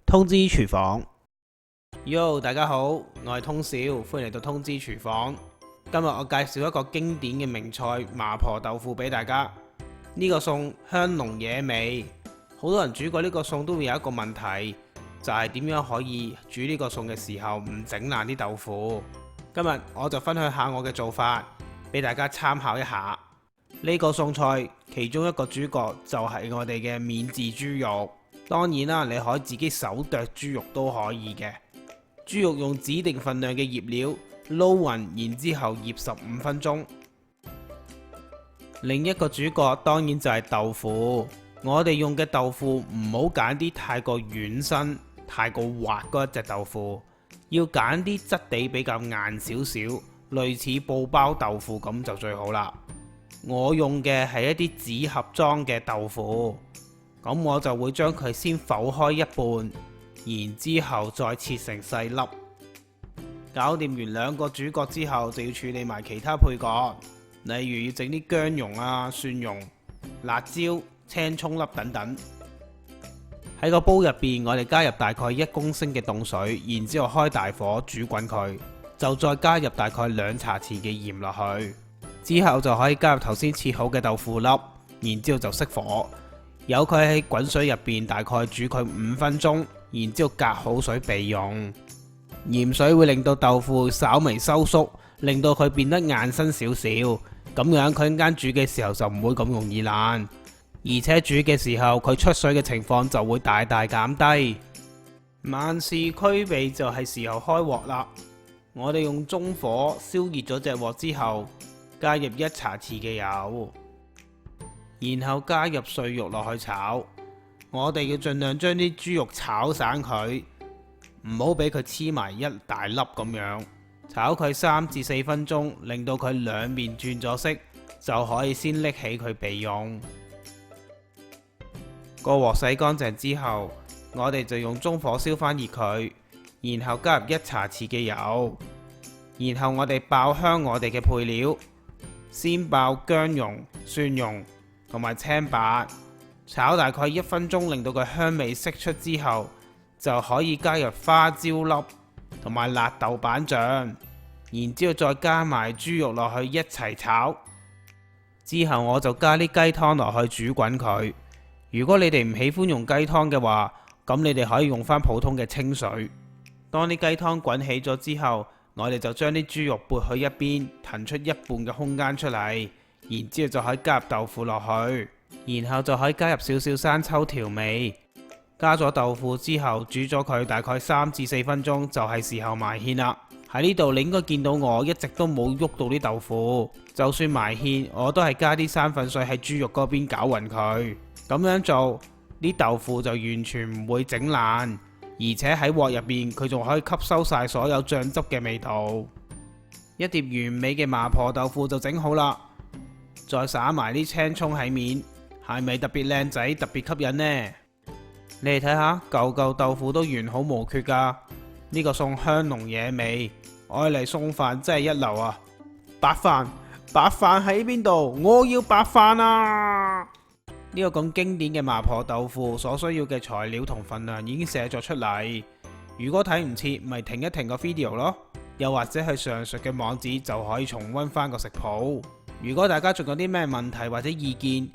通知廚房。Yo， 大家好，我係通少，歡迎嚟到通知廚房。今日我介紹一個經典嘅名菜麻婆豆腐俾大家。呢個餸香濃惹味，好多人煮過呢個餸都會有一個問題，就係點樣可以煮呢個餸嘅時候唔整爛啲豆腐。今日我就分享下我嘅做法，俾大家參考一下。呢個餸菜其中一個主角就係我哋嘅免治豬肉。當然啦，你可以自己手剁豬肉都可以嘅。豬肉用指定份量嘅醃料撈勻，然之後醃15分鐘。另一個主角當然就係豆腐。我哋用嘅豆腐唔好揀啲太過軟身、太過滑嗰一隻豆腐，要揀啲質地比較硬少少，類似布包豆腐咁就最好啦。我用嘅係一啲紙盒裝嘅豆腐。咁我就會將佢先剖開一半，然之後再切成細粒。搞掂完兩個主角之後，就要處理埋其他配角，例如要整啲薑蓉啊、蒜蓉、辣椒、青葱粒等等。喺個煲入邊，我哋加入大概1公升嘅凍水，然之後開大火煮滾佢，就再加入大概2茶匙嘅鹽落去，之後就可以加入頭先切好嘅豆腐粒，然之後就熄火。由佢喺滾水入邊大概煮佢5分鐘，然之後隔好水備用。鹽水會令到豆腐稍微收縮，令到佢變得硬身少少，咁樣佢一間煮嘅時候就唔會咁容易爛，而且煮嘅時候佢出水嘅情況就會大大減低。萬事俱備就係時候開鑊啦。我哋用中火燒熱咗隻鑊之後，加入1茶匙嘅油。然後加入碎肉落去炒，我哋要盡量將啲豬肉炒散佢，唔好俾佢黐埋一大粒咁樣。炒佢3至4分鐘，令到佢兩面轉咗色，就可以先拎起佢備用。個鑊洗乾淨之後，我哋就用中火燒翻熱佢，然後加入1茶匙嘅油，然後我哋爆香我哋嘅配料，先爆薑蓉、蒜蓉同埋青白，炒大概1分鐘，令到佢香味釋出之後，就可以加入花椒粒同埋辣豆瓣醬，然之後再加埋豬肉落去一齊炒。之後我就加啲雞湯落去煮滾佢。如果你哋唔喜歡用雞湯嘅話，咁你哋可以用翻普通嘅清水。當啲雞湯滾起咗之後，我哋就將啲豬肉撥去一邊，騰出一半嘅空間出嚟。然之後就可以加入豆腐落去，然後就可以加入少少生抽調味。加咗豆腐之後，煮咗佢大概3至4分鐘，就係時候埋芡啦。喺呢度你應該見到我一直都冇喐到啲豆腐，就算埋芡，我都係加啲生粉水喺豬肉嗰邊攪勻佢。咁樣做，啲豆腐就完全唔會整爛，而且喺鑊入邊佢仲可以吸收晒所有醬汁嘅味道。一碟完美嘅麻婆豆腐就整好啦。再撒埋啲青葱喺面，係咪特別靚仔、特別吸引呢？你哋睇下，嚿嚿豆腐都完好無缺噶。呢個餸香濃惹味，愛嚟送飯真係一流啊！白飯喺邊度？我要白飯啊！呢個咁經典嘅麻婆豆腐所需要嘅材料同份量已經寫咗出嚟。如果睇唔切，咪停一停個 video 咯，又或者去上述嘅網址就可以重溫翻個食譜。如果大家仲有啲咩問題或者意見，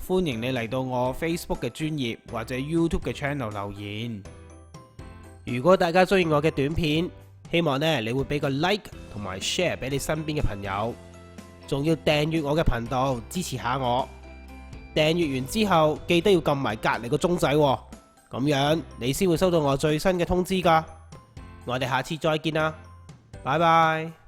歡迎你嚟到我 Facebook 嘅專頁或者 YouTube 嘅 channel 留言。如果大家中意我嘅短片，希望你會俾個 like 同埋 share 俾你身邊嘅朋友，仲要訂閱我嘅頻道支持下我。訂閱完之後記得要撳埋隔籬個鐘仔，咁樣你先會收到我最新嘅通知噶。我哋下次再見啦，拜拜。